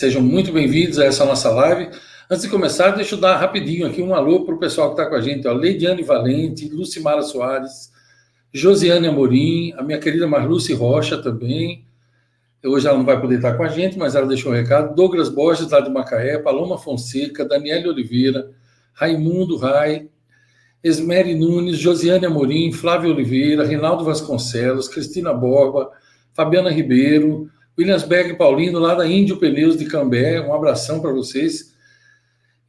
Sejam muito bem-vindos a essa nossa live. Antes de começar, deixa eu dar rapidinho aqui um alô para o pessoal que está com a gente. Ó. Leidiane Valente, Lucimara Soares, Josiane Amorim, a minha querida Marluce Rocha também. Hoje ela não vai poder estar com a gente, mas ela deixou um recado. Douglas Borges, lá de Macaé, Paloma Fonseca, Daniele Oliveira, Raimundo Rai, Esmeri Nunes, Josiane Amorim, Flávio Oliveira, Reinaldo Vasconcelos, Cristina Borba, Fabiana Ribeiro, Williamsberg Paulino, lá da Índio Pneus de Cambé, um abração para vocês.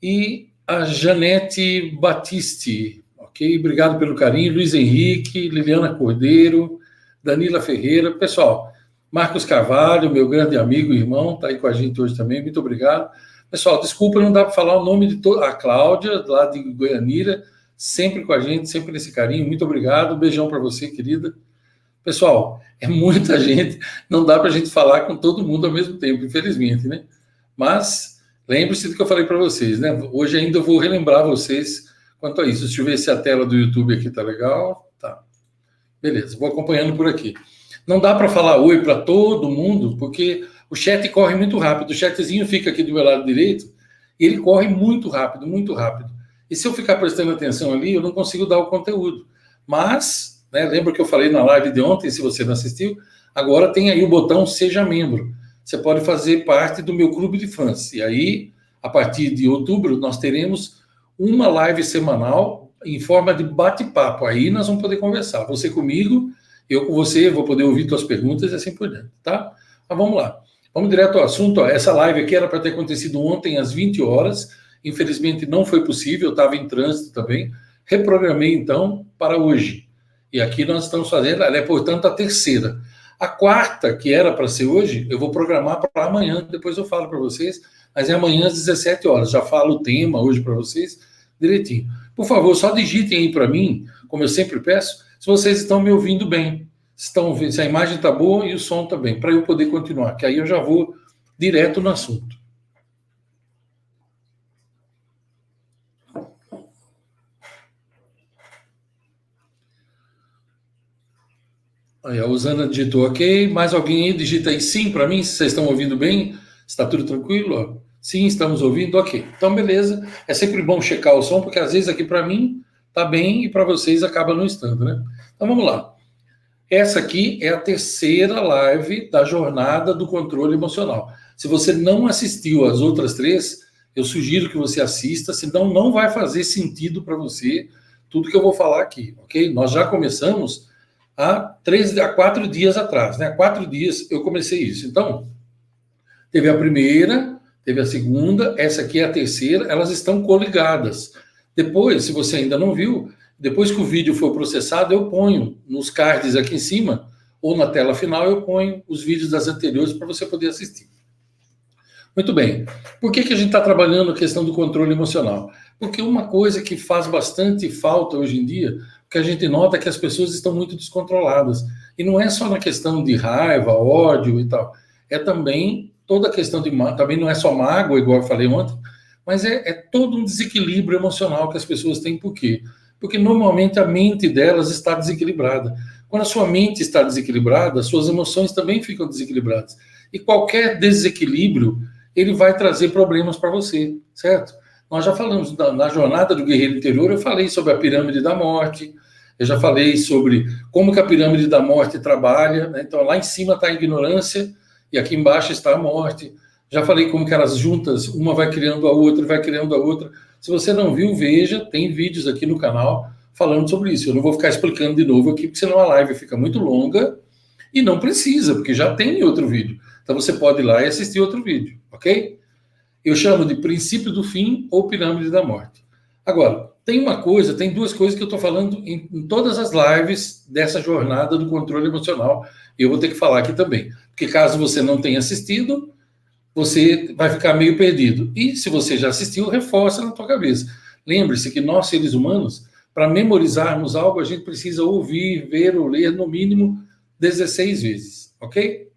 E a Janete Batiste, ok? Obrigado pelo carinho. Luiz Henrique, Liliana Cordeiro, Danila Ferreira. Pessoal, Marcos Carvalho, meu grande amigo e irmão, está aí com a gente hoje também, muito obrigado. Pessoal, desculpa, não dá para falar o nome de toda a Cláudia, lá de Goianira, sempre com a gente, sempre nesse carinho, muito obrigado. Um beijão para você, querida. Pessoal, é muita gente, não dá para a gente falar com todo mundo ao mesmo tempo, infelizmente, né? Mas lembre-se do que eu falei para vocês, né? Hoje ainda eu vou relembrar vocês quanto a isso. Deixa eu ver se a tela do YouTube aqui tá legal. Tá. Beleza, vou acompanhando por aqui. Não dá para falar oi para todo mundo, porque o chat corre muito rápido. O chatzinho fica aqui do meu lado direito e ele corre muito rápido, muito rápido. E se eu ficar prestando atenção ali, eu não consigo dar o conteúdo. Mas... lembra que eu falei na live de ontem, se você não assistiu, agora tem aí o botão Seja Membro. Você pode fazer parte do meu clube de fãs. E aí, a partir de outubro, nós teremos uma live semanal em forma de bate-papo. Aí nós vamos poder conversar. Você comigo, eu com você, vou poder ouvir suas perguntas e assim por diante, tá? Mas vamos lá. Vamos direto ao assunto. Ó. Essa live aqui era para ter acontecido ontem às 20 horas. Infelizmente não foi possível, eu estava em trânsito também. Reprogramei, então, para hoje. E aqui nós estamos fazendo, ela é, portanto, a terceira. A quarta, que era para ser hoje, eu vou programar para amanhã, depois eu falo para vocês, mas é amanhã às 17 horas. Já falo o tema hoje para vocês direitinho. Por favor, só digitem aí para mim, como eu sempre peço, se vocês estão me ouvindo bem, se a imagem está boa e o som está bem, para eu poder continuar, que aí eu já vou direto no assunto. Aí, a Usana digitou ok. Mais alguém aí? Digita aí sim para mim, se vocês estão ouvindo bem. Está tudo tranquilo? Sim, estamos ouvindo, ok. Então, beleza. É sempre bom checar o som, porque às vezes aqui para mim está bem e para vocês acaba não estando, né? Então, vamos lá. Essa aqui é a terceira live da jornada do controle emocional. Se você não assistiu às outras três, eu sugiro que você assista, senão não vai fazer sentido para você tudo que eu vou falar aqui, ok? Nós já começamos há 4 dias atrás, né? Há 4 dias eu comecei isso. Então, teve a primeira, teve a segunda, essa aqui é a terceira, elas estão coligadas. Depois, se você ainda não viu, depois que o vídeo for processado, eu ponho nos cards aqui em cima, ou na tela final, eu ponho os vídeos das anteriores para você poder assistir. Muito bem. Por que a gente está trabalhando a questão do controle emocional? Porque uma coisa que faz bastante falta hoje em dia, que a gente nota é que as pessoas estão muito descontroladas. E não é só na questão de raiva, ódio e tal. É também toda a questão de... Também não é só mágoa, igual eu falei ontem, mas é todo um desequilíbrio emocional que as pessoas têm. Por quê? Porque normalmente a mente delas está desequilibrada. Quando a sua mente está desequilibrada, suas emoções também ficam desequilibradas. E qualquer desequilíbrio, ele vai trazer problemas para você, certo? Nós já falamos na jornada do guerreiro interior, eu falei sobre a pirâmide da morte, eu já falei sobre como que a pirâmide da morte trabalha, né? Então lá em cima está a ignorância e aqui embaixo está a morte. Já falei como que elas juntas, uma vai criando a outra, vai criando a outra. Se você não viu, veja, tem vídeos aqui no canal falando sobre isso. Eu não vou ficar explicando de novo aqui, porque senão a live fica muito longa e não precisa, porque já tem outro vídeo. Então você pode ir lá e assistir outro vídeo, ok? Eu chamo de princípio do fim ou pirâmide da morte. Agora, tem duas coisas que eu estou falando em todas as lives dessa jornada do controle emocional. E eu vou ter que falar aqui também. Porque caso você não tenha assistido, você vai ficar meio perdido. E se você já assistiu, reforça na tua cabeça. Lembre-se que nós, seres humanos, para memorizarmos algo, a gente precisa ouvir, ver ou ler no mínimo 16 vezes, ok?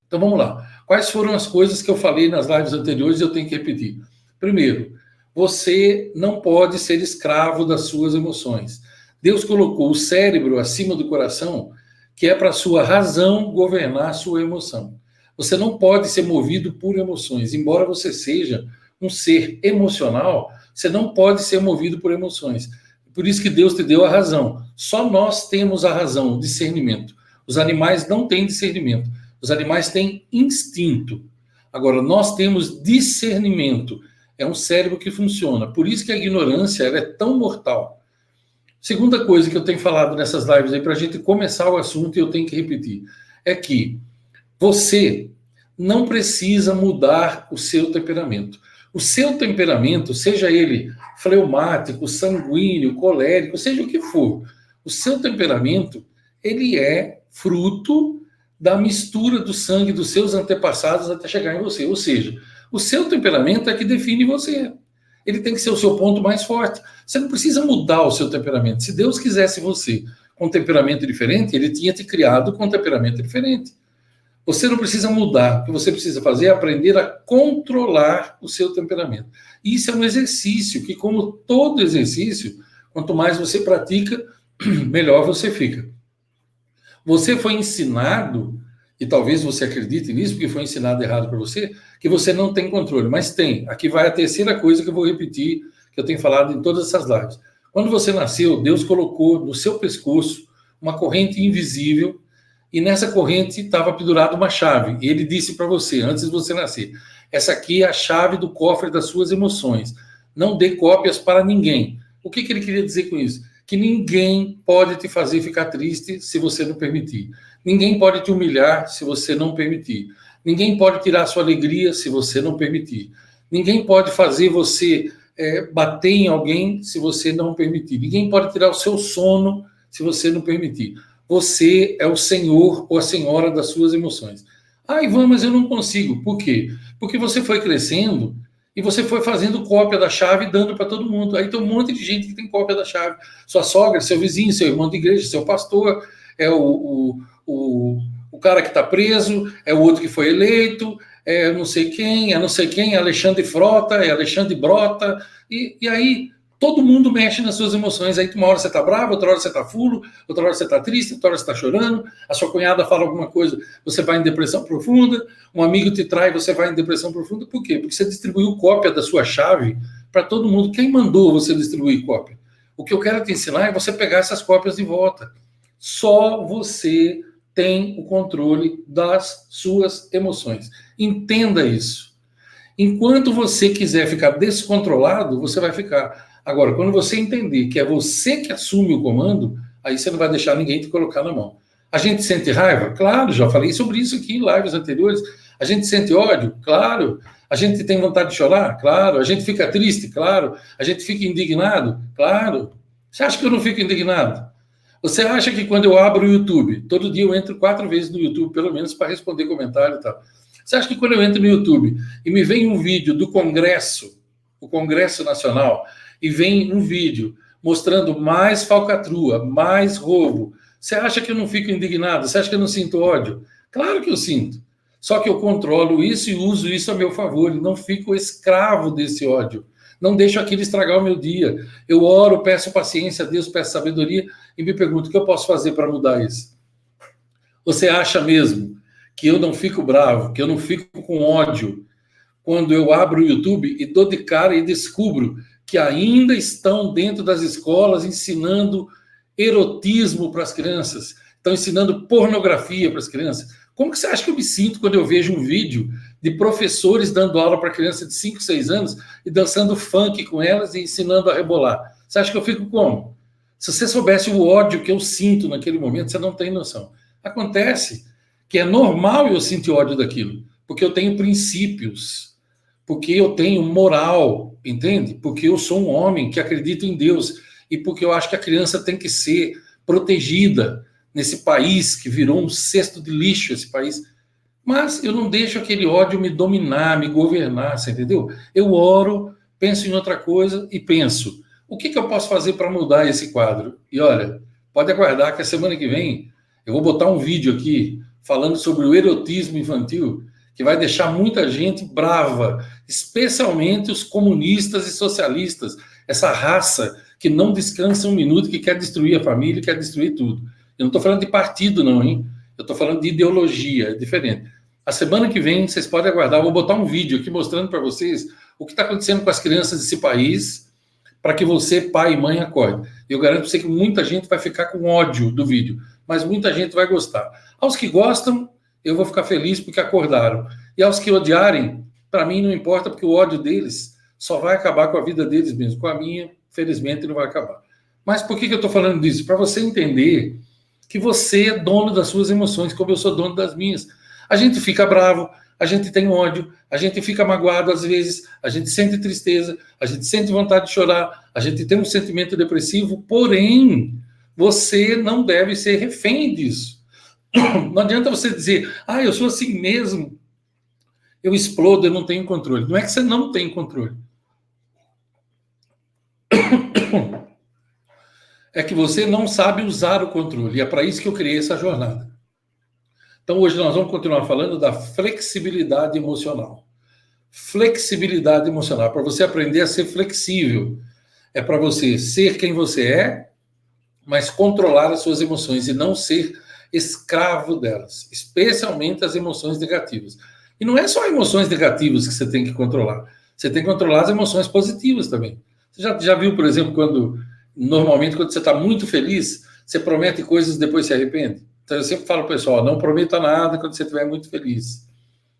Então vamos lá. Quais foram as coisas que eu falei nas lives anteriores e eu tenho que repetir? Primeiro, você não pode ser escravo das suas emoções. Deus colocou o cérebro acima do coração, que é para a sua razão governar a sua emoção. Você não pode ser movido por emoções. Embora você seja um ser emocional, você não pode ser movido por emoções. Por isso que Deus te deu a razão. Só nós temos a razão, o discernimento. Os animais não têm discernimento. Os animais têm instinto. Agora, nós temos discernimento. É um cérebro que funciona. Por isso que a ignorância ela é tão mortal. Segunda coisa que eu tenho falado nessas lives aí, para a gente começar o assunto, e eu tenho que repetir, é que você não precisa mudar o seu temperamento. O seu temperamento, seja ele fleumático, sanguíneo, colérico, seja o que for, o seu temperamento, ele é fruto da mistura do sangue dos seus antepassados até chegar em você. Ou seja, o seu temperamento é que define você. Ele tem que ser o seu ponto mais forte. Você não precisa mudar o seu temperamento. Se Deus quisesse você com um temperamento diferente, ele tinha te criado com um temperamento diferente. Você não precisa mudar. O que você precisa fazer é aprender a controlar o seu temperamento. E isso é um exercício que, como todo exercício, quanto mais você pratica, melhor você fica. Você foi ensinado, e talvez você acredite nisso, porque foi ensinado errado para você, que você não tem controle, mas tem. Aqui vai a terceira coisa que eu vou repetir, que eu tenho falado em todas essas lives. Quando você nasceu, Deus colocou no seu pescoço uma corrente invisível, e nessa corrente estava pendurada uma chave. E ele disse para você, antes de você nascer, essa aqui é a chave do cofre das suas emoções. Não dê cópias para ninguém. O que ele queria dizer com isso? Que ninguém pode te fazer ficar triste se você não permitir. Ninguém pode te humilhar se você não permitir. Ninguém pode tirar a sua alegria se você não permitir. Ninguém pode fazer você bater em alguém se você não permitir. Ninguém pode tirar o seu sono se você não permitir. Você é o senhor ou a senhora das suas emoções. Ah, Ivan, mas eu não consigo. Por quê? Porque você foi crescendo e você foi fazendo cópia da chave e dando para todo mundo. Aí tem um monte de gente que tem cópia da chave. Sua sogra, seu vizinho, seu irmão de igreja, seu pastor, é o cara que está preso, é o outro que foi eleito, é não sei quem, é Alexandre Frota, é Alexandre Brota, e aí todo mundo mexe nas suas emoções. Aí uma hora você está bravo, outra hora você está fulo, outra hora você está triste, outra hora você está chorando, a sua cunhada fala alguma coisa, você vai em depressão profunda, um amigo te trai, você vai em depressão profunda. Por quê? Porque você distribuiu cópia da sua chave para todo mundo. Quem mandou você distribuir cópia? O que eu quero te ensinar é você pegar essas cópias de volta. Só você tem o controle das suas emoções. Entenda isso. Enquanto você quiser ficar descontrolado, você vai ficar. Agora, quando você entender que é você que assume o comando, aí você não vai deixar ninguém te colocar na mão. A gente sente raiva? Claro, já falei sobre isso aqui em lives anteriores. A gente sente ódio? Claro. A gente tem vontade de chorar? Claro. A gente fica triste? Claro. A gente fica indignado? Claro. Você acha que eu não fico indignado? Você acha que quando eu abro o YouTube, todo dia eu entro 4 vezes no YouTube, pelo menos para responder comentário e tal. Você acha que quando eu entro no YouTube e me vem um vídeo do Congresso, o Congresso Nacional, e vem um vídeo mostrando mais falcatrua, mais roubo, você acha que eu não fico indignado? Você acha que eu não sinto ódio? Claro que eu sinto. Só que eu controlo isso e uso isso a meu favor, e não fico escravo desse ódio. Não deixo aquilo estragar o meu dia. Eu oro, peço paciência a Deus, peço sabedoria e me pergunto o que eu posso fazer para mudar isso. Você acha mesmo que eu não fico bravo, que eu não fico com ódio quando eu abro o YouTube e dou de cara e descubro que ainda estão dentro das escolas ensinando erotismo para as crianças, estão ensinando pornografia para as crianças? Como que você acha que eu me sinto quando eu vejo um vídeo de professores dando aula para criança de 5, 6 anos e dançando funk com elas e ensinando a rebolar? Você acha que eu fico como? Se você soubesse o ódio que eu sinto naquele momento, você não tem noção. Acontece que é normal eu sentir ódio daquilo, porque eu tenho princípios, porque eu tenho moral, entende? Porque eu sou um homem que acredita em Deus e porque eu acho que a criança tem que ser protegida nesse país que virou um cesto de lixo, esse país. Mas eu não deixo aquele ódio me dominar, me governar, você entendeu? Eu oro, penso em outra coisa e penso, o que eu posso fazer para mudar esse quadro? E olha, pode aguardar que a semana que vem eu vou botar um vídeo aqui falando sobre o erotismo infantil, que vai deixar muita gente brava, especialmente os comunistas e socialistas, essa raça que não descansa um minuto, que quer destruir a família, quer destruir tudo. Eu não estou falando de partido, não, hein? Eu estou falando de ideologia, é diferente. A semana que vem, vocês podem aguardar. Eu vou botar um vídeo aqui mostrando para vocês o que está acontecendo com as crianças desse país, para que você, pai e mãe, acorde. Eu garanto para você que muita gente vai ficar com ódio do vídeo, mas muita gente vai gostar. Aos que gostam, eu vou ficar feliz porque acordaram. E aos que odiarem, para mim não importa, porque o ódio deles só vai acabar com a vida deles mesmo. Com a minha, felizmente, não vai acabar. Mas por que eu estou falando disso? Para você entender que você é dono das suas emoções, como eu sou dono das minhas. A gente fica bravo, a gente tem ódio, a gente fica magoado às vezes, a gente sente tristeza, a gente sente vontade de chorar, a gente tem um sentimento depressivo, porém, você não deve ser refém disso. Não adianta você dizer, eu sou assim mesmo, eu explodo, eu não tenho controle. Não é que você não tem controle. É que você não sabe usar o controle, e é para isso que eu criei essa jornada. Então, hoje nós vamos continuar falando da flexibilidade emocional. Flexibilidade emocional, para você aprender a ser flexível. É para você ser quem você é, mas controlar as suas emoções e não ser escravo delas, especialmente as emoções negativas. E não é só emoções negativas que você tem que controlar. Você tem que controlar as emoções positivas também. Você já viu, por exemplo, normalmente quando você está muito feliz, você promete coisas e depois se arrepende? Então eu sempre falo, pessoal, não prometa nada quando você estiver muito feliz.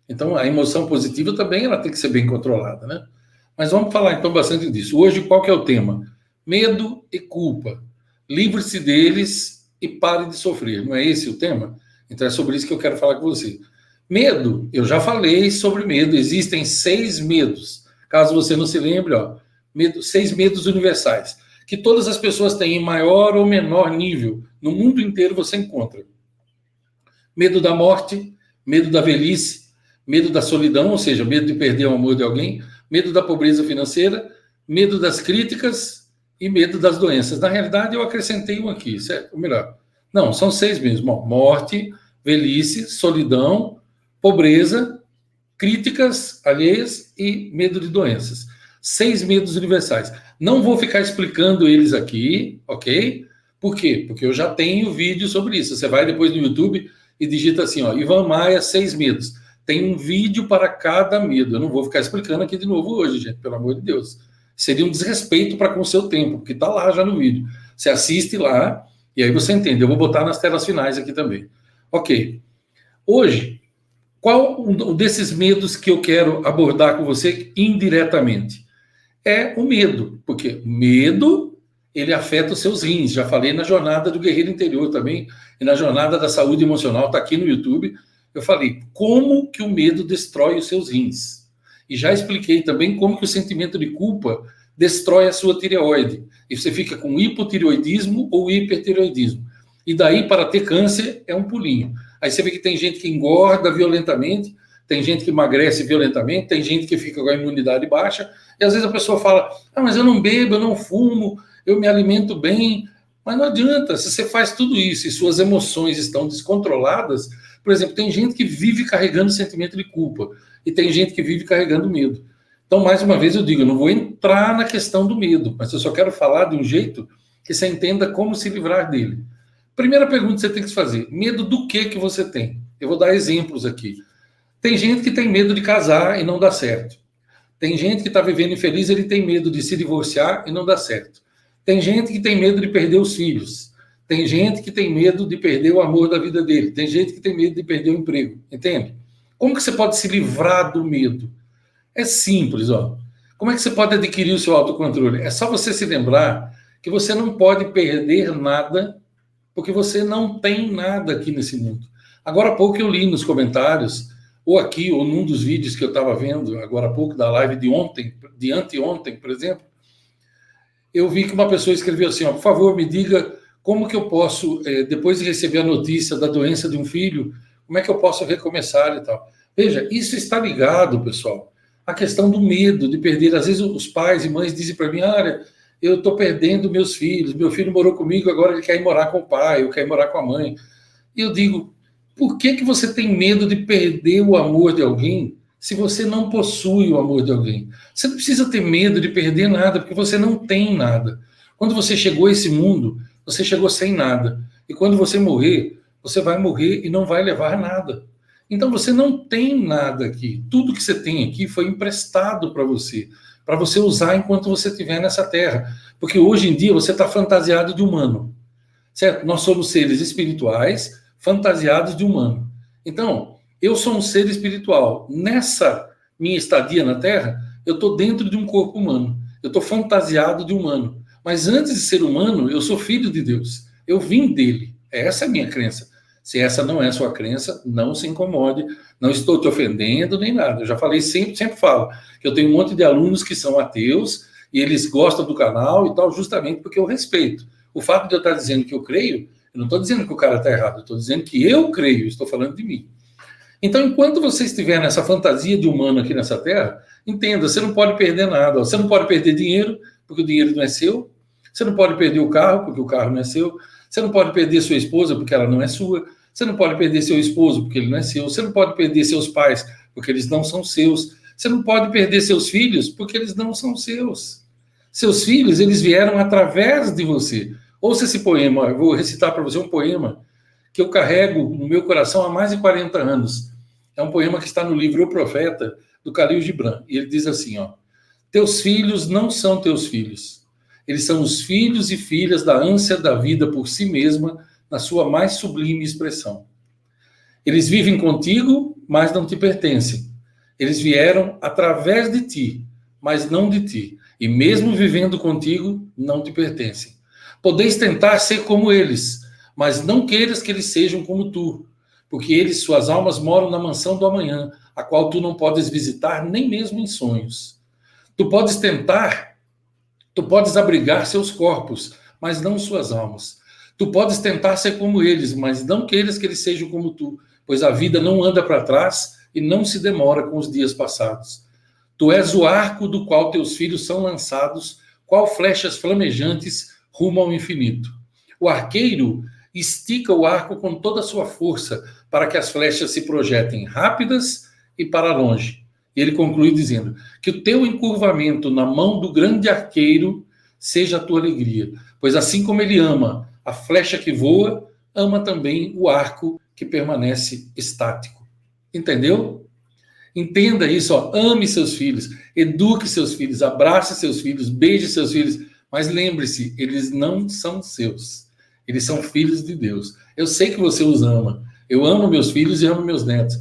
Então a emoção positiva também ela tem que ser bem controlada, né? Mas vamos falar então bastante disso. Hoje qual que é o tema? Medo e culpa. Livre-se deles e pare de sofrer. Não é esse o tema? Então é sobre isso que eu quero falar com você. Medo, eu já falei sobre medo. Existem 6 medos. Caso você não se lembre, 6 medos universais, que todas as pessoas têm em maior ou menor nível. No mundo inteiro você encontra. Medo da morte, medo da velhice, medo da solidão, ou seja, medo de perder o amor de alguém, medo da pobreza financeira, medo das críticas e medo das doenças. Na realidade, eu acrescentei um aqui, certo? Ou melhor, não, são 6 mesmo. Morte, velhice, solidão, pobreza, críticas alheias e medo de doenças. 6 medos universais. Não vou ficar explicando eles aqui, ok? Por quê? Porque eu já tenho vídeo sobre isso. Você vai depois no YouTube e digita assim, Ivan Maia, 6 medos. Tem um vídeo para cada medo. Eu não vou ficar explicando aqui de novo hoje, gente, pelo amor de Deus. Seria um desrespeito para com o seu tempo, porque está lá já no vídeo. Você assiste lá e aí você entende. Eu vou botar nas telas finais aqui também. Ok. Hoje, qual um desses medos que eu quero abordar com você indiretamente? É o medo, porque medo, ele afeta os seus rins. Já falei na jornada do guerreiro interior também, e na jornada da saúde emocional, está aqui no YouTube. Eu falei como que o medo destrói os seus rins. E já expliquei também como que o sentimento de culpa destrói a sua tireoide. E você fica com hipotireoidismo ou hipertireoidismo. E daí, para ter câncer, é um pulinho. Aí você vê que tem gente que engorda violentamente, tem gente que emagrece violentamente, tem gente que fica com a imunidade baixa, e às vezes a pessoa fala, mas eu não bebo, eu não fumo, eu me alimento bem. Mas não adianta, se você faz tudo isso e suas emoções estão descontroladas, por exemplo, tem gente que vive carregando sentimento de culpa, e tem gente que vive carregando medo. Então, mais uma vez eu digo, eu não vou entrar na questão do medo, mas eu só quero falar de um jeito que você entenda como se livrar dele. Primeira pergunta que você tem que fazer, medo do que você tem? Eu vou dar exemplos aqui. Tem gente que tem medo de casar e não dá certo. Tem gente que está vivendo infeliz, ele tem medo de se divorciar e não dá certo. Tem gente que tem medo de perder os filhos. Tem gente que tem medo de perder o amor da vida dele. Tem gente que tem medo de perder o emprego. Entende? Como que você pode se livrar do medo? É simples, Como é que você pode adquirir o seu autocontrole? É só você se lembrar que você não pode perder nada, porque você não tem nada aqui nesse mundo. Agora há pouco eu li nos comentários, ou aqui, ou num dos vídeos que eu estava vendo, agora há pouco, da live de ontem, de anteontem, por exemplo, eu vi que uma pessoa escreveu assim, por favor, me diga como que eu posso, depois de receber a notícia da doença de um filho, como é que eu posso recomeçar e tal. Veja, isso está ligado, pessoal, à questão do medo de perder. Às vezes os pais e mães dizem para mim, olha, eu estou perdendo meus filhos, meu filho morou comigo, agora ele quer ir morar com o pai, ou quer ir morar com a mãe. E eu digo, por que você tem medo de perder o amor de alguém se você não possui o amor de alguém? Você não precisa ter medo de perder nada, porque você não tem nada. Quando você chegou a esse mundo, você chegou sem nada. E quando você morrer, você vai morrer e não vai levar nada. Então você não tem nada aqui. Tudo que você tem aqui foi emprestado para você usar enquanto você estiver nessa terra. Porque hoje em dia você está fantasiado de humano, certo? Nós somos seres espirituais fantasiados de humano. Então, eu sou um ser espiritual. Nessa minha estadia na Terra, eu estou dentro de um corpo humano. Eu estou fantasiado de humano. Mas antes de ser humano, eu sou filho de Deus. Eu vim dele. Essa é a minha crença. Se essa não é a sua crença, não se incomode. Não estou te ofendendo nem nada. Eu já falei, sempre falo, que eu tenho um monte de alunos que são ateus e eles gostam do canal e tal, justamente porque eu respeito. O fato de eu estar dizendo que eu creio, eu não estou dizendo que o cara está errado, eu estou dizendo que eu creio, estou falando de mim. Então, enquanto você estiver nessa fantasia de humano aqui nessa terra, entenda, você não pode perder nada. Você não pode perder dinheiro, porque o dinheiro não é seu. Você não pode perder o carro, porque o carro não é seu. Você não pode perder sua esposa, porque ela não é sua. Você não pode perder seu esposo, porque ele não é seu. Você não pode perder seus pais, porque eles não são seus. Você não pode perder seus filhos, porque eles não são seus. Seus filhos, eles vieram através de você. Ouça esse poema, eu vou recitar para você um poema que eu carrego no meu coração há mais de 40 anos. É um poema que está no livro O Profeta, do Khalil Gibran. E ele diz assim, ó: teus filhos não são teus filhos. Eles são os filhos e filhas da ânsia da vida por si mesma, na sua mais sublime expressão. Eles vivem contigo, mas não te pertencem. Eles vieram através de ti, mas não de ti. E mesmo vivendo contigo, não te pertencem. Podeis tentar ser como eles, mas não queiras que eles sejam como tu, porque eles, suas almas, moram na mansão do amanhã, a qual tu não podes visitar nem mesmo em sonhos. Tu podes tentar, tu podes abrigar seus corpos, mas não suas almas. Tu podes tentar ser como eles, mas não queiras que eles sejam como tu, pois a vida não anda para trás e não se demora com os dias passados. Tu és o arco do qual teus filhos são lançados, qual flechas flamejantes rumo ao infinito. O arqueiro estica o arco com toda a sua força para que as flechas se projetem rápidas e para longe. E ele conclui dizendo que o teu encurvamento na mão do grande arqueiro seja a tua alegria, pois assim como ele ama a flecha que voa, ama também o arco que permanece estático. Entendeu? Entenda isso, ó. Ame seus filhos, eduque seus filhos, abrace seus filhos, beije seus filhos, mas lembre-se, eles não são seus. Eles são filhos de Deus. Eu sei que você os ama. Eu amo meus filhos e amo meus netos.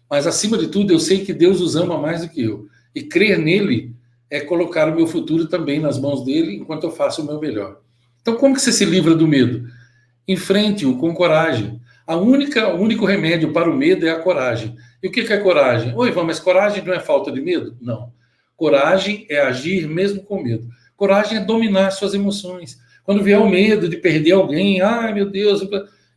Mas, acima de tudo, eu sei que Deus os ama mais do que eu. E crer nele é colocar o meu futuro também nas mãos dele, enquanto eu faço o meu melhor. Então, como que você se livra do medo? Enfrente-o com coragem. O único remédio para o medo é a coragem. E o que é coragem? Oi, Ivan, mas coragem não é falta de medo? Não. Coragem é agir mesmo com medo. Coragem é dominar suas emoções. Quando vier o medo de perder alguém, ai meu Deus,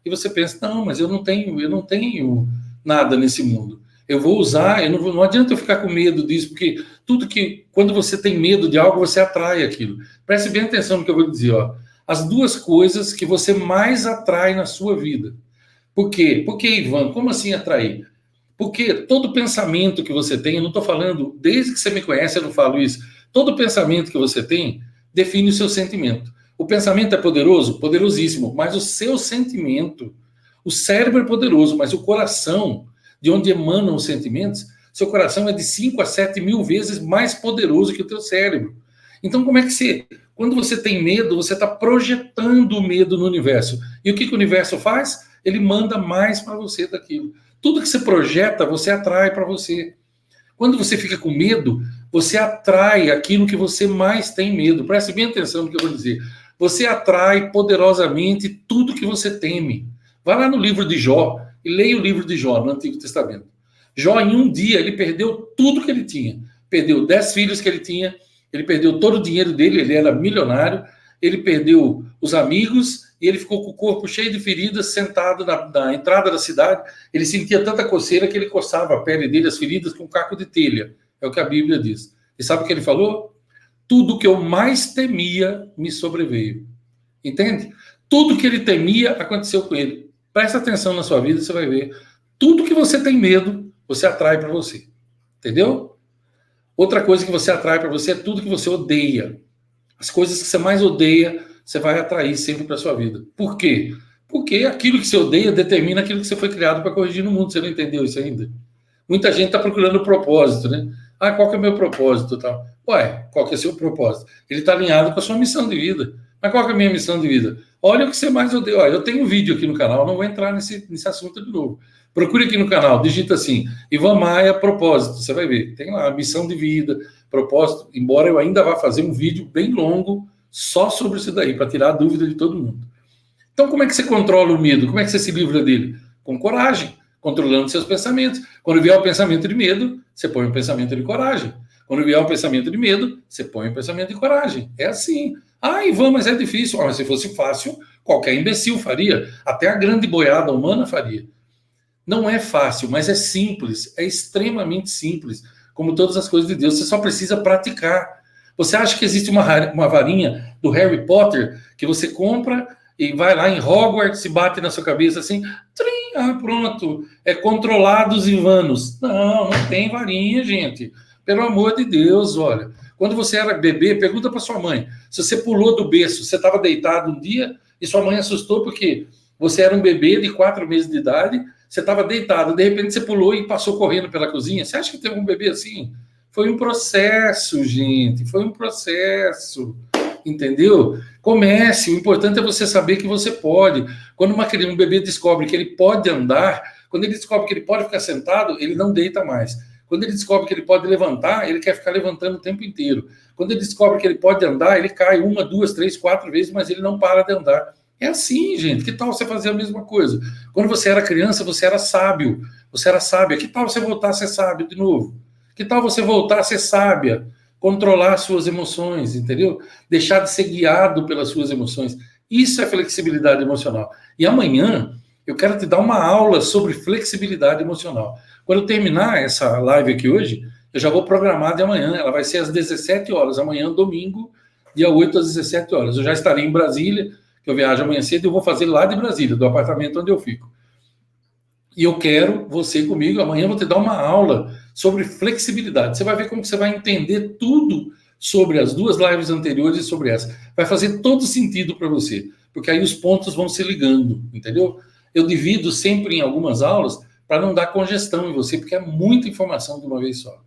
e você pensa, não, mas eu não tenho nada nesse mundo. Eu vou usar, não adianta eu ficar com medo disso, porque quando você tem medo de algo, você atrai aquilo. Preste bem atenção no que eu vou dizer, ó. As duas coisas que você mais atrai na sua vida. Por quê? Por que, Ivan? Como assim atrair? Porque todo pensamento que você tem, eu não estou falando, desde que você me conhece, eu não falo isso, todo pensamento que você tem define o seu sentimento. O pensamento é poderoso? Poderosíssimo, mas o seu sentimento, o cérebro é poderoso, mas o coração, de onde emanam os sentimentos, seu coração é de 5 a 7 mil vezes mais poderoso que o teu cérebro. Então, como é que quando você tem medo, você está projetando o medo no universo. E o que o universo faz? Ele manda mais para você daquilo. Tudo que você projeta, você atrai para você. Quando você fica com medo, você atrai aquilo que você mais tem medo. Preste bem atenção no que eu vou dizer. Você atrai poderosamente tudo que você teme. Vai lá no livro de Jó e leia o livro de Jó no Antigo Testamento. Jó, em um dia, ele perdeu tudo que ele tinha. Perdeu 10 filhos que ele tinha, ele perdeu todo o dinheiro dele, ele era milionário, ele perdeu os amigos e ele ficou com o corpo cheio de feridas, sentado na entrada da cidade. Ele sentia tanta coceira que ele coçava a pele dele, as feridas, com um caco de telha. É o que a Bíblia diz. E sabe o que ele falou? Tudo que eu mais temia me sobreveio. Entende? Tudo que ele temia aconteceu com ele. Presta atenção na sua vida, você vai ver. Tudo que você tem medo, você atrai para você. Entendeu? Outra coisa que você atrai para você é tudo que você odeia. As coisas que você mais odeia, você vai atrair sempre para a sua vida. Por quê? Porque aquilo que você odeia determina aquilo que você foi criado para corrigir no mundo. Você não entendeu isso ainda? Muita gente está procurando propósito, né? Ah, qual que é o meu propósito? Tal. Ué, qual que é o seu propósito? Ele está alinhado com a sua missão de vida. Mas qual que é a minha missão de vida? Olha o que você mais odeia. Olha, eu tenho um vídeo aqui no canal, não vou entrar nesse assunto de novo. Procure aqui no canal, digita assim, Ivan Maia, propósito. Você vai ver, tem lá, missão de vida, propósito. Embora eu ainda vá fazer um vídeo bem longo só sobre isso daí, para tirar a dúvida de todo mundo. Então, como é que você controla o medo? Como é que você se livra dele? Com coragem, controlando seus pensamentos. Quando vier o pensamento de medo, você põe um pensamento de coragem. Quando vier o pensamento de medo, você põe um pensamento de coragem. É assim. Ah, Ivan, mas é difícil. Ah, mas se fosse fácil, qualquer imbecil faria. Até a grande boiada humana faria. Não é fácil, mas é simples. É extremamente simples. Como todas as coisas de Deus, você só precisa praticar. Você acha que existe uma varinha do Harry Potter que você compra e vai lá em Hogwarts e bate na sua cabeça assim, trim, ah, pronto, é controlados e vanos. Não, não tem varinha, gente. Pelo amor de Deus, olha. Quando você era bebê, pergunta para sua mãe. Se você pulou do berço, você estava deitado um dia e sua mãe assustou porque você era um bebê de 4 meses de idade, você estava deitado, de repente você pulou e passou correndo pela cozinha. Você acha que tem um bebê assim? Foi um processo, gente, foi um processo, entendeu? Comece, o importante é você saber que você pode. Quando um bebê descobre que ele pode andar, quando ele descobre que ele pode ficar sentado, ele não deita mais. Quando ele descobre que ele pode levantar, ele quer ficar levantando o tempo inteiro. Quando ele descobre que ele pode andar, ele cai 1, 2, 3, 4 vezes, mas ele não para de andar. É assim, gente. Que tal você fazer a mesma coisa? Quando você era criança, você era sábio. Você era sábia. Que tal você voltar a ser sábio de novo? Que tal você voltar a ser sábia? Controlar suas emoções, entendeu? Deixar de ser guiado pelas suas emoções. Isso é flexibilidade emocional. E amanhã eu quero te dar uma aula sobre flexibilidade emocional. Quando eu terminar essa live aqui hoje, eu já vou programar de amanhã. Ela vai ser às 17 horas. Amanhã, domingo, dia 8 às 17 horas. Eu já estarei em Brasília, que eu viajo amanhã cedo, e eu vou fazer lá de Brasília, do apartamento onde eu fico. E eu quero você comigo. Amanhã eu vou te dar uma aula sobre flexibilidade. Você vai ver como você vai entender tudo sobre as 2 lives anteriores e sobre essa. Vai fazer todo sentido para você, porque aí os pontos vão se ligando, entendeu? Eu divido sempre em algumas aulas para não dar congestão em você, porque é muita informação de uma vez só.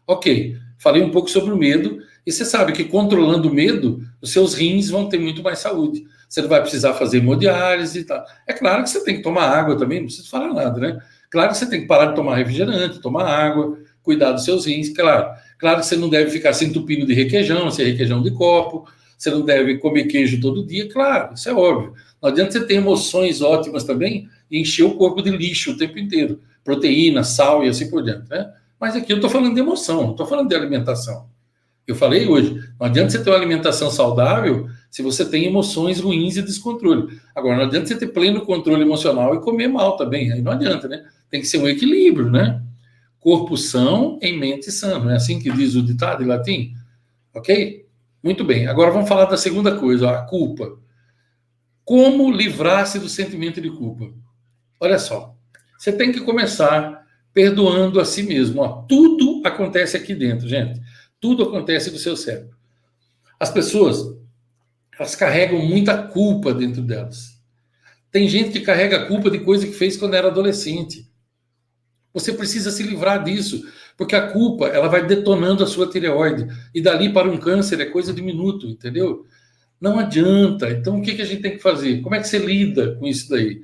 Ok, falei um pouco sobre o medo, e você sabe que controlando o medo, os seus rins vão ter muito mais saúde. Você não vai precisar fazer hemodiálise e tal. É claro que você tem que tomar água também, não precisa falar nada, né? Claro que você tem que parar de tomar refrigerante, tomar água, cuidar dos seus rins, claro. Claro que você não deve ficar se entupindo de requeijão, se é requeijão de copo, você não deve comer queijo todo dia, claro, isso é óbvio. Não adianta você ter emoções ótimas também e encher o corpo de lixo o tempo inteiro. Proteína, sal e assim por diante, né? Mas aqui eu estou falando de emoção, não estou falando de alimentação. Eu falei hoje, não adianta você ter uma alimentação saudável se você tem emoções ruins e descontrole. Agora, não adianta você ter pleno controle emocional e comer mal também. Aí não adianta, né? Tem que ser um equilíbrio, né? Corpo são em mente sã. Não é assim que diz o ditado em latim? Ok? Muito bem. Agora vamos falar da segunda coisa, a culpa. Como livrar-se do sentimento de culpa? Olha só, você tem que começar perdoando a si mesmo. Ó, tudo acontece aqui dentro, gente. Tudo acontece no seu cérebro. As pessoas, elas carregam muita culpa dentro delas. Tem gente que carrega a culpa de coisa que fez quando era adolescente. Você precisa se livrar disso, porque a culpa, ela vai detonando a sua tireoide. E dali para um câncer é coisa de minuto, entendeu? Não adianta. Então, o que a gente tem que fazer? Como é que você lida com isso daí?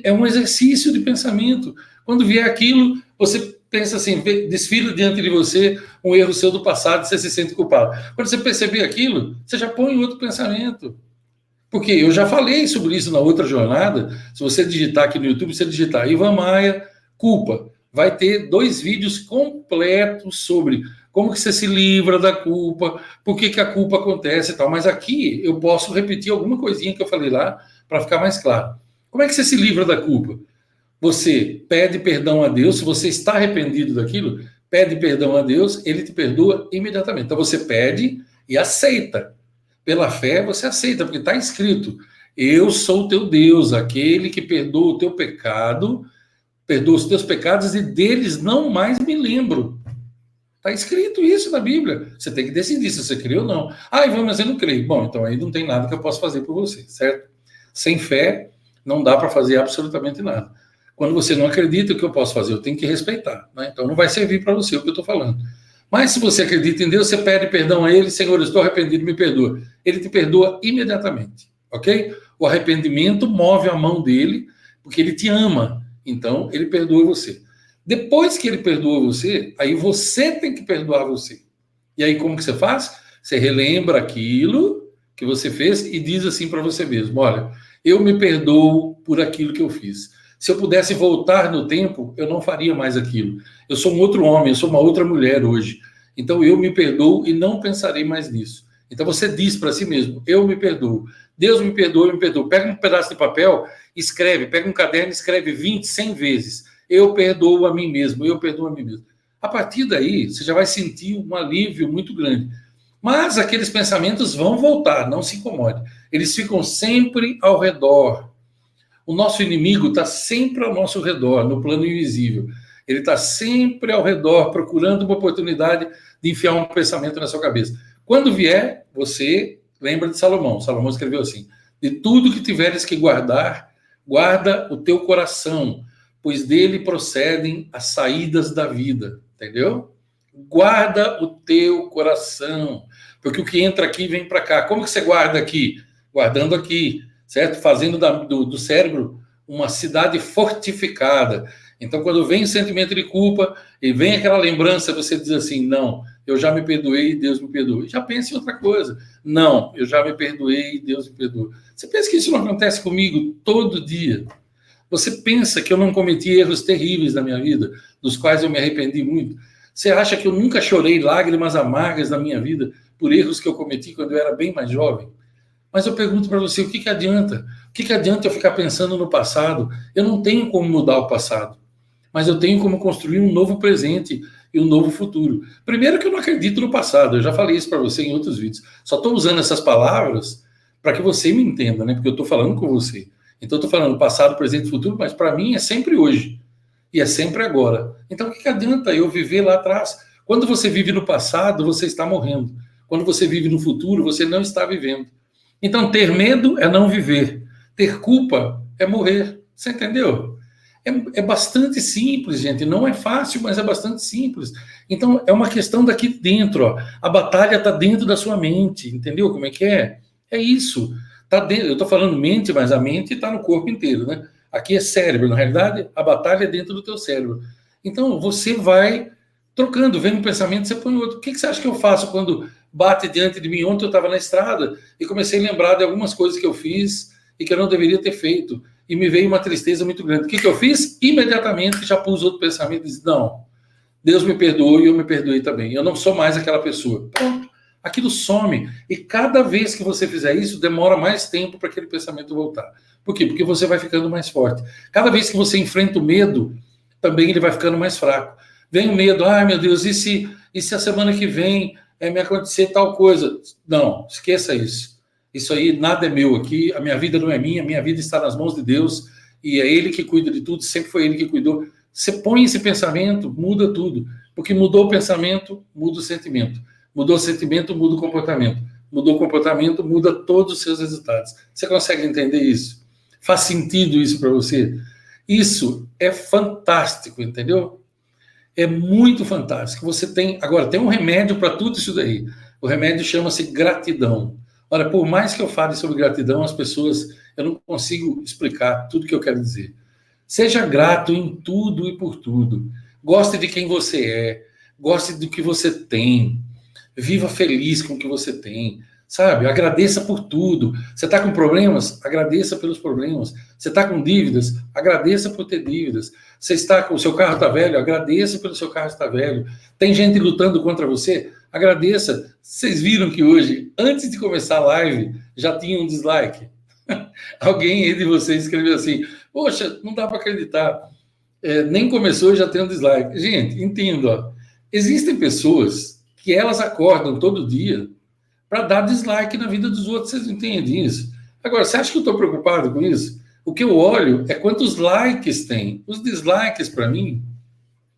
É um exercício de pensamento. Quando vier aquilo, você pensa assim, desfila diante de você um erro seu do passado, você se sente culpado. Quando você perceber aquilo, você já põe outro pensamento. Porque eu já falei sobre isso na outra jornada. Se você digitar aqui no YouTube, você digitar Ivan Maia, culpa, vai ter 2 vídeos completos sobre como que você se livra da culpa, por que a culpa acontece e tal. Mas aqui eu posso repetir alguma coisinha que eu falei lá para ficar mais claro. Como é que você se livra da culpa? Você pede perdão a Deus, se você está arrependido daquilo, pede perdão a Deus, ele te perdoa imediatamente. Então você pede e aceita. Pela fé você aceita, porque está escrito: eu sou o teu Deus, aquele que perdoa o teu pecado, perdoa os teus pecados e deles não mais me lembro. Está escrito isso na Bíblia. Você tem que decidir se você crê ou não. Ah, Ivan, mas eu não creio. Bom, então aí não tem nada que eu possa fazer por você, certo? Sem fé, não dá para fazer absolutamente nada. Quando você não acredita, o que eu posso fazer? Eu tenho que respeitar, né? Então não vai servir para você o que eu estou falando. Mas se você acredita em Deus, você pede perdão a Ele, Senhor, eu estou arrependido, me perdoa. Ele te perdoa imediatamente, ok? O arrependimento move a mão dele, porque Ele te ama, então Ele perdoa você. Depois que Ele perdoa você, aí você tem que perdoar você. E aí como que você faz? Você relembra aquilo que você fez e diz assim para você mesmo, olha, eu me perdoo por aquilo que eu fiz. Se eu pudesse voltar no tempo, eu não faria mais aquilo. Eu sou um outro homem, eu sou uma outra mulher hoje. Então eu me perdoo e não pensarei mais nisso. Então você diz para si mesmo, eu me perdoo. Deus me perdoa, eu me perdoo. Pega um pedaço de papel, escreve, pega um caderno, escreve 20, 100 vezes. Eu perdoo a mim mesmo, eu perdoo a mim mesmo. A partir daí, você já vai sentir um alívio muito grande. Mas aqueles pensamentos vão voltar, não se incomode. Eles ficam sempre ao redor. O nosso inimigo está sempre ao nosso redor, no plano invisível. Ele está sempre ao redor, procurando uma oportunidade de enfiar um pensamento na sua cabeça. Quando vier, você lembra de Salomão. Salomão escreveu assim, de tudo que tiveres que guardar, guarda o teu coração, pois dele procedem as saídas da vida. Entendeu? Guarda o teu coração, porque o que entra aqui vem para cá. Como que você guarda aqui? Guardando aqui, certo? Fazendo do cérebro uma cidade fortificada. Então, quando vem o sentimento de culpa e vem aquela lembrança, você diz assim, não, eu já me perdoei, Deus me perdoou. Já pensa em outra coisa. Não, eu já me perdoei, Deus me perdoou. Você pensa que isso não acontece comigo todo dia? Você pensa que eu não cometi erros terríveis na minha vida, dos quais eu me arrependi muito? Você acha que eu nunca chorei lágrimas amargas na minha vida por erros que eu cometi quando eu era bem mais jovem? Mas eu pergunto para você, o que adianta? O que adianta eu ficar pensando no passado? Eu não tenho como mudar o passado, mas eu tenho como construir um novo presente e um novo futuro. Primeiro que eu não acredito no passado, eu já falei isso para você em outros vídeos. Só estou usando essas palavras para que você me entenda, né? Porque eu estou falando com você. Então eu estou falando passado, presente e futuro, mas para mim é sempre hoje. E é sempre agora. Então o que adianta eu viver lá atrás? Quando você vive no passado, você está morrendo. Quando você vive no futuro, você não está vivendo. Então ter medo é não viver. Ter culpa é morrer. Você entendeu? É bastante simples, gente. Não é fácil, mas é bastante simples. Então é uma questão daqui dentro. Ó. A batalha está dentro da sua mente. Entendeu como é que é? É isso. Tá dentro, eu estou falando mente, mas a mente está no corpo inteiro, né? Aqui é cérebro, na realidade, a batalha é dentro do teu cérebro. Então, você vai trocando, vem um pensamento, você põe outro. O que você acha que eu faço quando bate diante de mim? Ontem eu estava na estrada e comecei a lembrar de algumas coisas que eu fiz e que eu não deveria ter feito. E me veio uma tristeza muito grande. O que eu fiz? Imediatamente já pus outro pensamento e disse, não, Deus me perdoou e eu me perdoei também. Eu não sou mais aquela pessoa. Pronto. Aquilo some. E cada vez que você fizer isso, demora mais tempo para aquele pensamento voltar. Por quê? Porque você vai ficando mais forte. Cada vez que você enfrenta o medo, também ele vai ficando mais fraco. Vem o medo, ai meu Deus, e se a semana que vem me acontecer tal coisa? Não, esqueça isso. Isso aí, nada é meu aqui, a minha vida não é minha, a minha vida está nas mãos de Deus, e é Ele que cuida de tudo, sempre foi Ele que cuidou. Você põe esse pensamento, muda tudo. Porque mudou o pensamento, muda o sentimento. Mudou o sentimento, muda o comportamento. Mudou o comportamento, muda todos os seus resultados. Você consegue entender isso? Faz sentido isso para você? Isso é fantástico, entendeu? É muito fantástico. Você tem, agora, tem um remédio para tudo isso daí. O remédio chama-se gratidão. Olha, por mais que eu fale sobre gratidão, as pessoas, eu não consigo explicar tudo que eu quero dizer. Seja grato em tudo e por tudo. Goste de quem você é. Goste do que você tem. Viva feliz com o que você tem, sabe? Agradeça por tudo. Você está com problemas? Agradeça pelos problemas. Você está com dívidas? Agradeça por ter dívidas. Você está com o seu carro está velho? Agradeça pelo seu carro estar velho. Tem gente lutando contra você? Agradeça. Vocês viram que hoje, antes de começar a live, já tinha um dislike. Alguém aí de vocês escreveu assim, poxa, não dá para acreditar. Nem começou e já tem um dislike. Gente, entendo, ó. Existem pessoas que elas acordam todo dia para dar dislike na vida dos outros. Vocês entendem isso? Agora, você acha que eu estou preocupado com isso? O que eu olho é quantos likes tem. Os dislikes, para mim,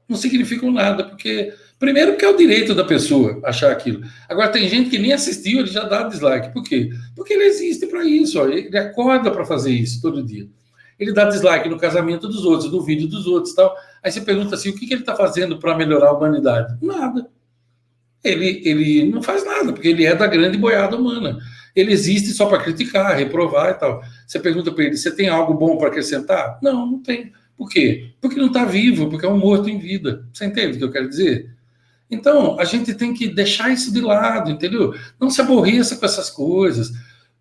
não significam nada, porque... Primeiro, porque é o direito da pessoa achar aquilo. Agora, tem gente que nem assistiu, ele já dá dislike. Por quê? Porque ele existe para isso. Ó. Ele acorda para fazer isso todo dia. ele dá dislike no casamento dos outros, no vídeo dos outros, tal. Aí você pergunta assim, o que ele está fazendo para melhorar a humanidade? Nada. Ele não faz nada, porque ele é da grande boiada humana. Ele existe só para criticar, reprovar e tal. Você pergunta para ele, você tem algo bom para acrescentar? Não, não tem. Por quê? Porque não está vivo, porque é um morto em vida. Você entende o que eu quero dizer? Então, a gente tem que deixar isso de lado, entendeu? Não se aborreça com essas coisas.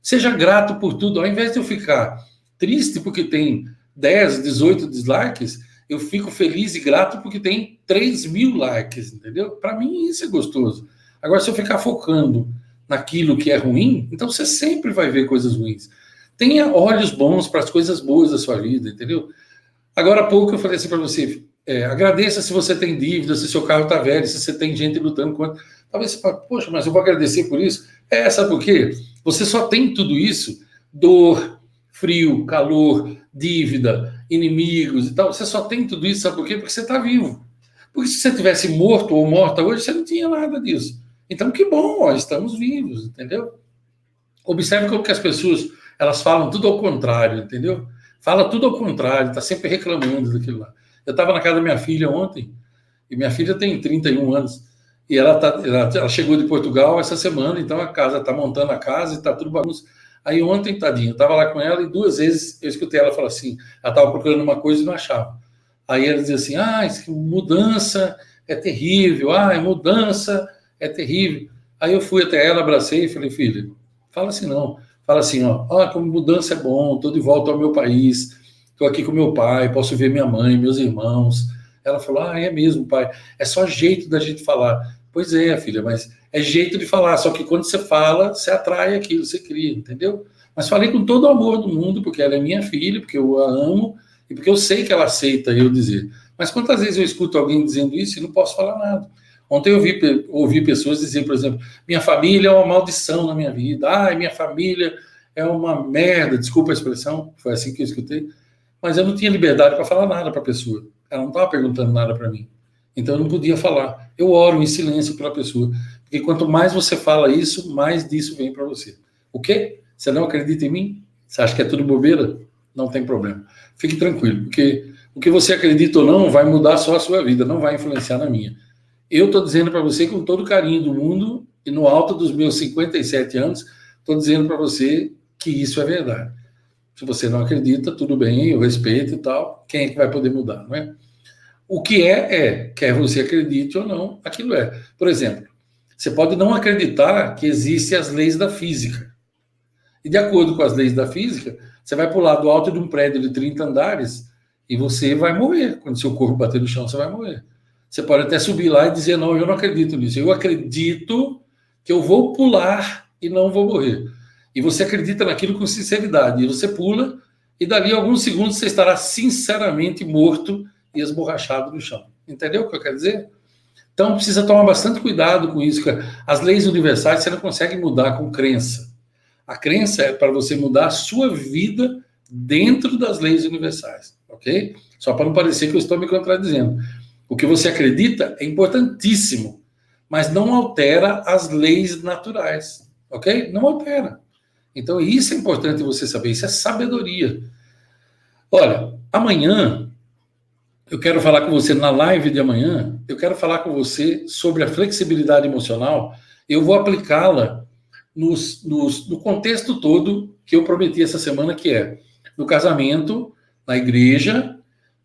Seja grato por tudo. Ao invés de eu ficar triste porque tem 10, 18 dislikes, eu fico feliz e grato porque tem 3.000 likes, entendeu? Para mim, isso é gostoso. Agora, se eu ficar focando naquilo que é ruim, então você sempre vai ver coisas ruins. Tenha olhos bons para as coisas boas da sua vida, entendeu? Agora há pouco eu falei assim para você, agradeça se você tem dívida, se seu carro está velho, se você tem gente lutando contra. Talvez você fale, poxa, mas eu vou agradecer por isso. Sabe por quê? Você só tem tudo isso, dor, frio, calor, dívida, inimigos e tal. Você só tem tudo isso, sabe por quê? Porque você está vivo. Porque se você tivesse morto ou morta hoje, você não tinha nada disso. Então, que bom, ó, estamos vivos, entendeu? Observe como que as pessoas, elas falam tudo ao contrário, entendeu? Fala tudo ao contrário, está sempre reclamando daquilo lá. Eu estava na casa da minha filha ontem, e minha filha tem 31 anos, e ela chegou de Portugal essa semana, então a casa está montando a casa e está tudo bagunça. Aí ontem, tadinha, eu estava lá com ela e 2 vezes eu escutei ela falar assim, ela estava procurando uma coisa e não achava. Aí ela dizia assim, mudança é terrível, mudança é terrível. Aí eu fui até ela, abracei e falei, filha, fala assim não. Fala assim, como mudança é bom, estou de volta ao meu país, estou aqui com meu pai, posso ver minha mãe, meus irmãos. Ela falou, é mesmo, pai, é só jeito da gente falar. Pois é, filha, mas é jeito de falar, só que quando você fala, você atrai aquilo, você cria, entendeu? Mas falei com todo o amor do mundo, porque ela é minha filha, porque eu a amo, e porque eu sei que ela aceita eu dizer. Mas quantas vezes eu escuto alguém dizendo isso e não posso falar nada? Ontem eu ouvi pessoas dizer, por exemplo, minha família é uma maldição na minha vida. Minha família é uma merda, desculpa a expressão, foi assim que eu escutei. Mas eu não tinha liberdade para falar nada para a pessoa. Ela não estava perguntando nada para mim. Então eu não podia falar. Eu oro em silêncio pela pessoa. Porque quanto mais você fala isso, mais disso vem para você. O quê? Você não acredita em mim? Você acha que é tudo bobeira? Não tem problema. Fique tranquilo, porque o que você acredita ou não vai mudar só a sua vida, não vai influenciar na minha. Eu estou dizendo para você com todo o carinho do mundo, e no alto dos meus 57 anos, estou dizendo para você que isso é verdade. Se você não acredita, tudo bem, eu respeito e tal. Quem é que vai poder mudar, não é? O que quer você acredite ou não, aquilo é. Por exemplo, você pode não acreditar que existem as leis da física. E de acordo com as leis da física, você vai pular do alto de um prédio de 30 andares e você vai morrer. Quando seu corpo bater no chão, você vai morrer. Você pode até subir lá e dizer, não, eu não acredito nisso. Eu acredito que eu vou pular e não vou morrer. E você acredita naquilo com sinceridade. E você pula e dali a alguns segundos você estará sinceramente morto e esborrachado no chão. Entendeu o que eu quero dizer? Então precisa tomar bastante cuidado com isso. As leis universais você não consegue mudar com crença. A crença é para você mudar a sua vida dentro das leis universais. Ok? Só para não parecer que eu estou me contradizendo. O que você acredita é importantíssimo, mas não altera as leis naturais, ok? Não altera. Então, isso é importante você saber, isso é sabedoria. Olha, amanhã, eu quero falar com você na live de amanhã, eu quero falar com você sobre a flexibilidade emocional, eu vou aplicá-la no contexto todo que eu prometi essa semana, que é no casamento, na igreja,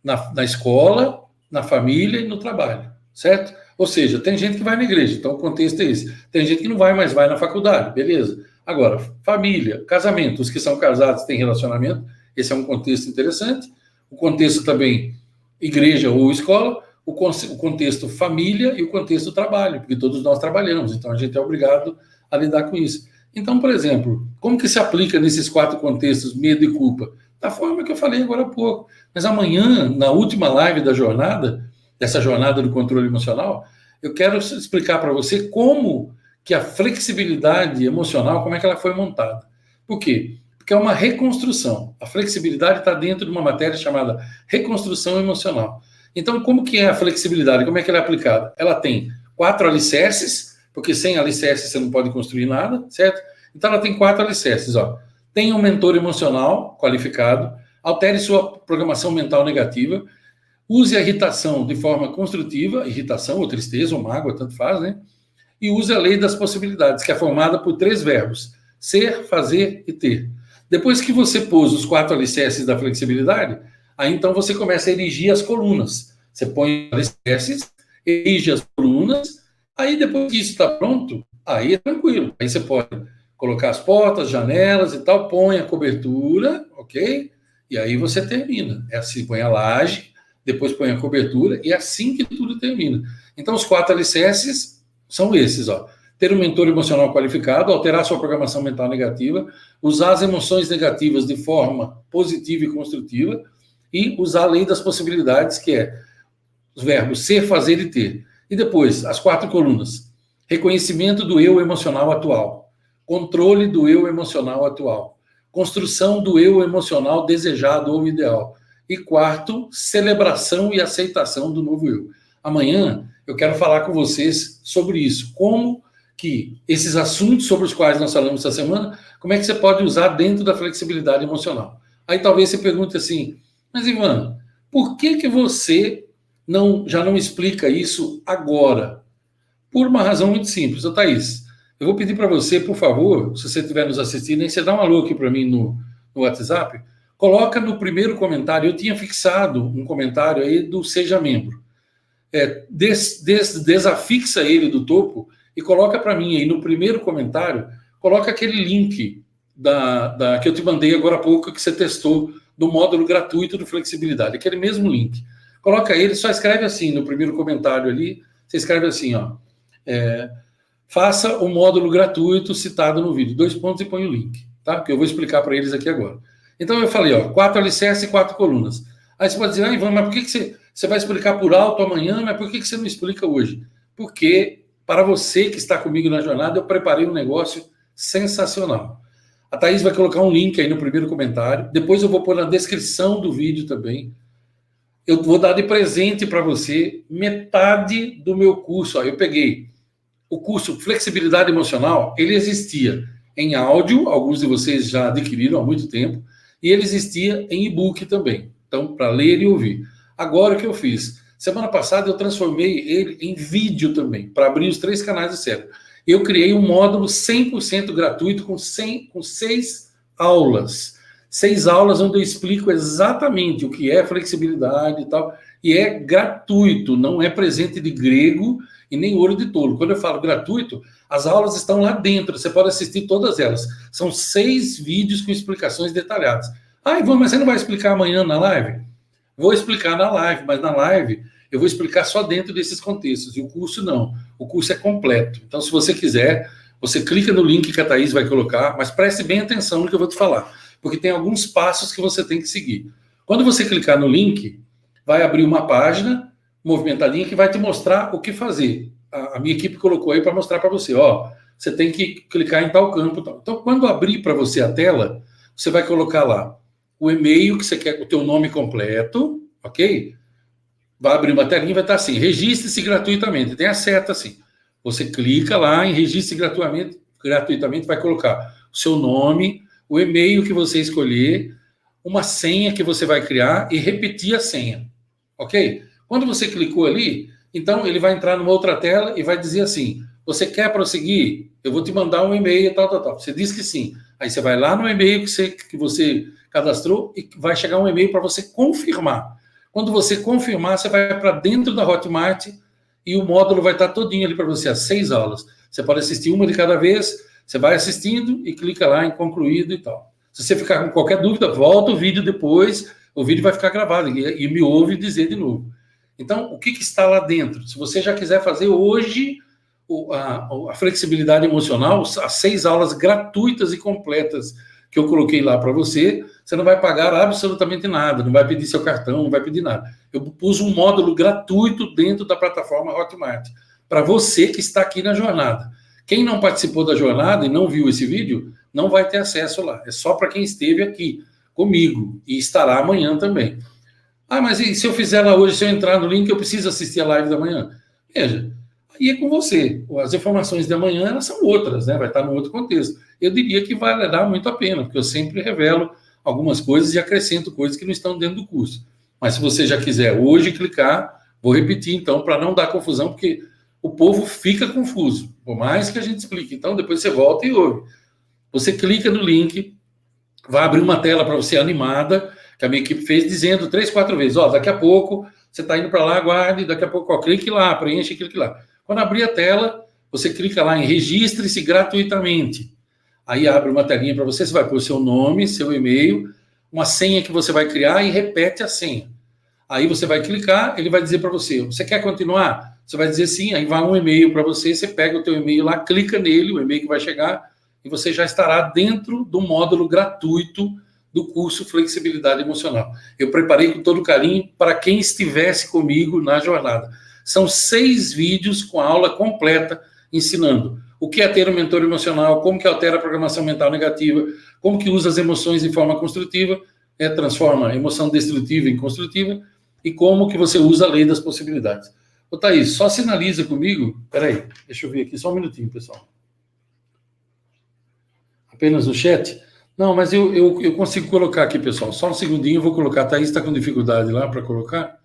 na escola, na família e no trabalho, certo? Ou seja, tem gente que vai na igreja, então o contexto é esse. Tem gente que não vai, mas vai na faculdade, beleza. Agora, família, casamento, os que são casados têm relacionamento, esse é um contexto interessante. O contexto também, igreja ou escola, o contexto família e o contexto trabalho, porque todos nós trabalhamos, então a gente é obrigado a lidar com isso. Então, por exemplo, como que se aplica nesses 4 contextos, medo e culpa? Da forma que eu falei agora há pouco. Mas amanhã, na última live da jornada, dessa jornada do controle emocional, eu quero explicar para você como que a flexibilidade emocional, como é que ela foi montada. Por quê? Porque é uma reconstrução. A flexibilidade está dentro de uma matéria chamada reconstrução emocional. Então, como que é a flexibilidade? Como é que ela é aplicada? Ela tem 4 alicerces, porque sem alicerces você não pode construir nada, certo? Então, ela tem 4 alicerces, ó. Tem um mentor emocional qualificado. Altere sua programação mental negativa. Use a irritação de forma construtiva, irritação ou tristeza ou mágoa, tanto faz, né? E use a lei das possibilidades, que é formada por 3 verbos: ser, fazer e ter. Depois que você pôs os 4 alicerces da flexibilidade, aí então você começa a erigir as colunas. Você põe os alicerces, erige as colunas, aí depois que isso está pronto, aí é tranquilo. Aí você pode colocar as portas, janelas e tal, põe a cobertura, ok? E aí você termina. É assim, põe a laje, depois põe a cobertura, e é assim que tudo termina. Então, os 4 alicerces são esses, ó. Ter um mentor emocional qualificado, alterar sua programação mental negativa, usar as emoções negativas de forma positiva e construtiva, e usar a lei das possibilidades, que é os verbos ser, fazer e ter. E depois, as 4 colunas. Reconhecimento do eu emocional atual. Controle do eu emocional atual. Construção do eu emocional desejado ou ideal. E 4, celebração e aceitação do novo eu. Amanhã eu quero falar com vocês sobre isso. Como que esses assuntos sobre os quais nós falamos essa semana, como é que você pode usar dentro da flexibilidade emocional. Aí talvez você pergunte assim, mas Ivan, por que você já não explica isso agora? Por uma razão muito simples. Ô, Thaís, eu vou pedir para você, por favor, se você estiver nos assistindo, aí você dá um alô aqui para mim no WhatsApp, coloca no primeiro comentário, eu tinha fixado um comentário aí do Seja Membro. Desafixa ele do topo e coloca para mim aí no primeiro comentário, coloca aquele link que eu te mandei agora há pouco, que você testou, do módulo gratuito do Flexibilidade, aquele mesmo link. Coloca ele, só escreve assim no primeiro comentário ali, você escreve assim, ó, faça o módulo gratuito citado no vídeo, 2 pontos e põe o link, tá? Que eu vou explicar para eles aqui agora. Então eu falei, ó, 4 alicerces e 4 colunas. Aí você pode dizer, Ivan, mas por que você vai explicar por alto amanhã, mas por que você não explica hoje? Porque para você que está comigo na jornada, eu preparei um negócio sensacional. A Thaís vai colocar um link aí no primeiro comentário, depois eu vou pôr na descrição do vídeo também. Eu vou dar de presente para você metade do meu curso. Ó, eu peguei o curso Flexibilidade Emocional, ele existia em áudio, alguns de vocês já adquiriram há muito tempo, e ele existia em e-book também, então para ler e ouvir. Agora o que eu fiz? Semana passada eu transformei ele em vídeo também, para abrir os 3 canais de cérebro. Eu criei um módulo 100% gratuito com 6 aulas. 6 aulas onde eu explico exatamente o que é flexibilidade e tal, e é gratuito, não é presente de grego e nem ouro de tolo. Quando eu falo gratuito, as aulas estão lá dentro, você pode assistir todas elas. São 6 vídeos com explicações detalhadas. Ah, Ivan, mas você não vai explicar amanhã na live? Vou explicar na live, mas na live eu vou explicar só dentro desses contextos, e o curso não. O curso é completo. Então, se você quiser, você clica no link que a Thaís vai colocar, mas preste bem atenção no que eu vou te falar, porque tem alguns passos que você tem que seguir. Quando você clicar no link, vai abrir uma página movimentadinha que vai te mostrar o que fazer. A minha equipe colocou aí para mostrar para você, ó, você tem que clicar em tal campo. Tal. Então, quando abrir para você a tela, você vai colocar lá o e-mail que você quer, o teu nome completo, ok? Vai abrir uma telinha e vai estar assim, registre-se gratuitamente. Tem a seta assim. Você clica lá em registre gratuitamente, vai colocar o seu nome, o e-mail que você escolher, uma senha que você vai criar e repetir a senha, ok? Quando você clicou ali, então ele vai entrar numa outra tela e vai dizer assim, você quer prosseguir? Eu vou te mandar um e-mail, tal. Você diz que sim. Aí você vai lá no e-mail que você cadastrou e vai chegar um e-mail para você confirmar. Quando você confirmar, você vai para dentro da Hotmart e o módulo vai estar todinho ali para você, as 6 aulas. Você pode assistir uma de cada vez, você vai assistindo e clica lá em concluído e tal. Se você ficar com qualquer dúvida, volta o vídeo depois, o vídeo vai ficar gravado e me ouve dizer de novo. Então, o que está lá dentro? Se você já quiser fazer hoje a flexibilidade emocional, as 6 aulas gratuitas e completas que eu coloquei lá para você, você não vai pagar absolutamente nada, não vai pedir seu cartão, não vai pedir nada. Eu pus um módulo gratuito dentro da plataforma Hotmart, para você que está aqui na jornada. Quem não participou da jornada e não viu esse vídeo, não vai ter acesso lá. É só para quem esteve aqui comigo e estará amanhã também. Ah, mas e se eu fizer lá hoje, se eu entrar no link, eu preciso assistir a live da manhã? Veja, aí é com você. As informações de amanhã, elas são outras, né? Vai estar no outro contexto. Eu diria que vai dar muito a pena, porque eu sempre revelo algumas coisas e acrescento coisas que não estão dentro do curso. Mas se você já quiser hoje clicar, vou repetir então, para não dar confusão, porque o povo fica confuso, por mais que a gente explique. Então, depois você volta e ouve. Você clica no link, vai abrir uma tela para você animada, que a minha equipe fez, dizendo 3, 4 vezes, daqui a pouco você está indo para lá, aguarde, daqui a pouco, clique lá, preenche, clique lá. Quando abrir a tela, você clica lá em registre-se gratuitamente. Aí abre uma telinha para você, você vai pôr seu nome, seu e-mail, uma senha que você vai criar e repete a senha. Aí você vai clicar, ele vai dizer para você quer continuar? Você vai dizer sim, aí vai um e-mail para você, você pega o teu e-mail lá, clica nele, o e-mail que vai chegar, e você já estará dentro do módulo gratuito do curso Flexibilidade Emocional. Eu preparei com todo carinho para quem estivesse comigo na jornada. São 6 vídeos com a aula completa, ensinando o que é ter um mentor emocional, como que altera a programação mental negativa, como que usa as emoções de forma construtiva, transforma a emoção destrutiva em construtiva, e como que você usa a lei das possibilidades. Ô, Thaís, só sinaliza comigo. Peraí, deixa eu ver aqui, só um minutinho, pessoal. Apenas no chat? Não, mas eu consigo colocar aqui, pessoal. Só um segundinho, eu vou colocar. A Thaís está com dificuldade lá para colocar,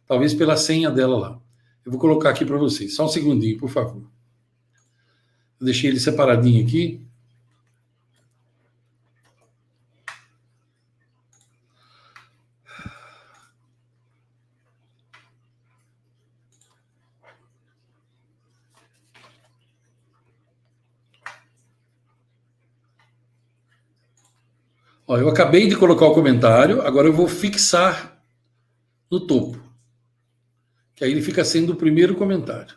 talvez pela senha dela lá. Eu vou colocar aqui para vocês. Só um segundinho, por favor. Eu deixei ele separadinho aqui. Eu acabei de colocar o comentário, agora eu vou fixar no topo. Que aí ele fica sendo o primeiro comentário.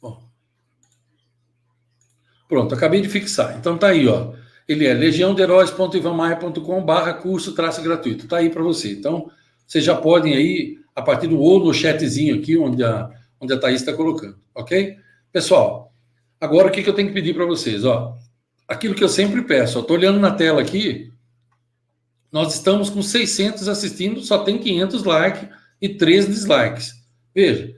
Bom. Pronto, acabei de fixar. Então tá aí, Ele é legiãodeheróis.ivanmaia.com/curso-gratuito. Tá aí para você. Então, vocês já podem aí, a partir do ou no chatzinho aqui, onde a Thaís está colocando, ok? Pessoal, agora o que eu tenho que pedir para vocês? Aquilo que eu sempre peço. Estou olhando na tela aqui, nós estamos com 600 assistindo, só tem 500 likes e 3 dislikes. Veja,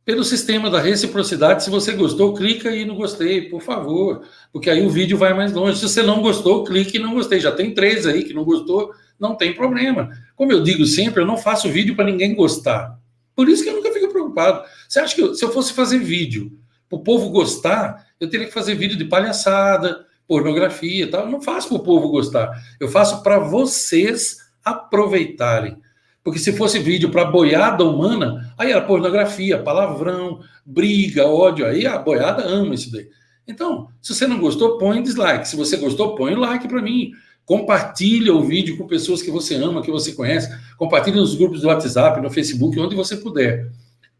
pelo sistema da reciprocidade, se você gostou, clica aí no gostei, por favor, porque aí o vídeo vai mais longe. Se você não gostou, clique em não gostei. Já tem 3 aí que não gostou, não tem problema. Como eu digo sempre, eu não faço vídeo para ninguém gostar. Por isso que eu nunca fico preocupado. Você acha que se eu fosse fazer vídeo para o povo gostar, eu teria que fazer vídeo de palhaçada, pornografia e tal? Eu não faço para o povo gostar. Eu faço para vocês aproveitarem. Porque se fosse vídeo para boiada humana, aí era pornografia, palavrão, briga, ódio. Aí a boiada ama isso daí. Então, se você não gostou, põe dislike. Se você gostou, põe like para mim. Compartilha o vídeo com pessoas que você ama, que você conhece. Compartilha nos grupos do WhatsApp, no Facebook, onde você puder.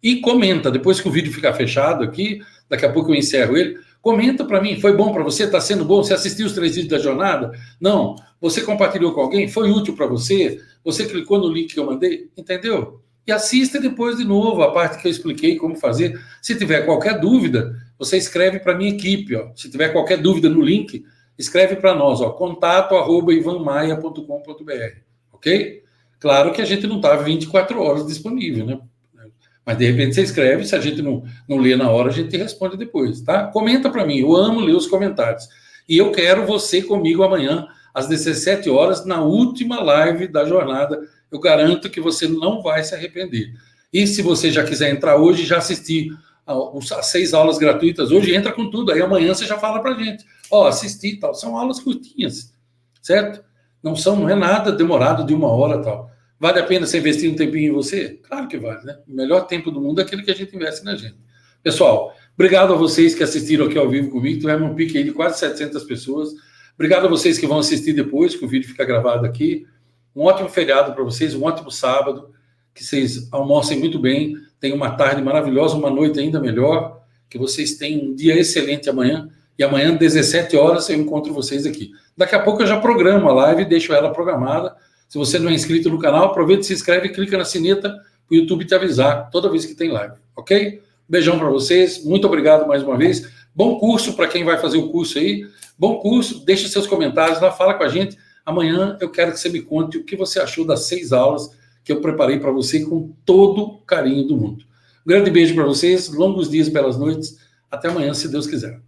E comenta. Depois que o vídeo ficar fechado aqui, daqui a pouco eu encerro ele, comenta para mim. Foi bom para você? Está sendo bom? Você assistiu os 3 vídeos da jornada? Não. Você compartilhou com alguém? Foi útil para você? Você clicou no link que eu mandei? Entendeu? E assista depois de novo a parte que eu expliquei como fazer. Se tiver qualquer dúvida, você escreve para a minha equipe. Se tiver qualquer dúvida no link, escreve para nós, contato@ivanmaia.com.br, ok? Claro que a gente não está 24 horas disponível, né? Mas de repente você escreve, se a gente não lê na hora, a gente responde depois, tá? Comenta para mim, eu amo ler os comentários. E eu quero você comigo amanhã, às 17 horas, na última live da jornada. Eu garanto que você não vai se arrepender. E se você já quiser entrar hoje, já assistir as 6 aulas gratuitas hoje, entra com tudo. Aí amanhã você já fala para a gente. Assisti e tal. São aulas curtinhas, certo? Não é nada demorado de 1 hora e tal. Vale a pena você investir um tempinho em você? Claro que vale, né? O melhor tempo do mundo é aquele que a gente investe na gente. Pessoal, obrigado a vocês que assistiram aqui ao vivo comigo. Tivemos um pique aí de quase 700 pessoas. Obrigado a vocês que vão assistir depois, que o vídeo fica gravado aqui. Um ótimo feriado para vocês, um ótimo sábado. Que vocês almocem muito bem, tenham uma tarde maravilhosa, uma noite ainda melhor. Que vocês tenham um dia excelente amanhã. E amanhã, 17 horas, eu encontro vocês aqui. Daqui a pouco eu já programo a live, deixo ela programada. Se você não é inscrito no canal, aproveita, se inscreve e clica na sineta para o YouTube te avisar toda vez que tem live, ok? Beijão para vocês, muito obrigado mais uma vez. Bom curso para quem vai fazer o curso aí. Bom curso, deixa seus comentários lá, fala com a gente. Amanhã eu quero que você me conte o que você achou das 6 aulas que eu preparei para você com todo o carinho do mundo. Um grande beijo para vocês, longos dias, belas noites. Até amanhã, se Deus quiser.